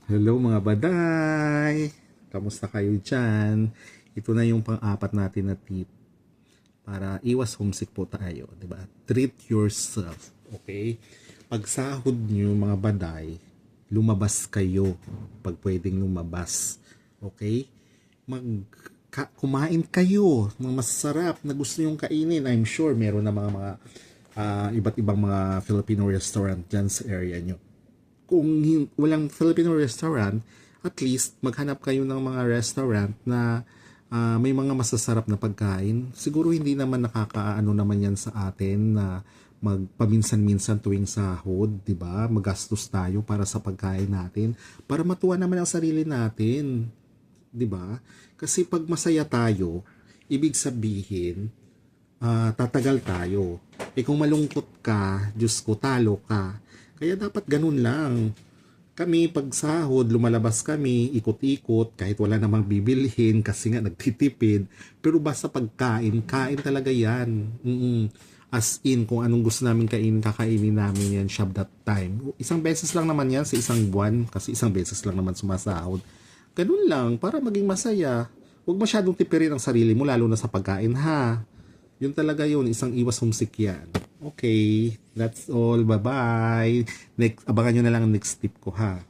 Hello mga baday! Kamusta kayo dyan? Ito na yung pang-apat natin na tip para iwas homesick po tayo, di ba? Treat yourself, okay? Pag sahod nyo mga baday, lumabas kayo pag pwedeng lumabas, okay? Kumain kayo ng masarap na gusto nyong kainin. I'm sure meron na mga iba't ibang mga Filipino restaurant dyan sa area nyo. Kung walang Filipino restaurant, at least maghanap kayo ng mga restaurant na may mga masasarap na pagkain. Siguro hindi naman nakakaano naman yan sa atin na magpaminsan-minsan tuwing sahod, 'di ba? Magastos tayo para sa pagkain natin, para matuwa naman ang sarili natin, 'di ba? Kasi pag masaya tayo, ibig sabihin tatagal tayo. Kung malungkot ka, Diyos ko, talo ka. Kaya dapat ganun lang. Kami, pag sahod, lumalabas kami, ikot-ikot, kahit wala namang bibilhin, kasi nga nagtitipid. Pero basta pagkain, kain talaga yan. As in, kung anong gusto namin kainin, kakainin namin yan, shop that time. Isang beses lang naman yan sa isang buwan, kasi isang beses lang naman sumasahod. Ganun lang, para maging masaya. Huwag masyadong tipirin ang sarili mo, lalo na sa pagkain, ha? Yun talaga yun, isang iwas homesick yan. Okay, that's all. Bye-bye. Next, abangan nyo na lang ang next tip ko, ha?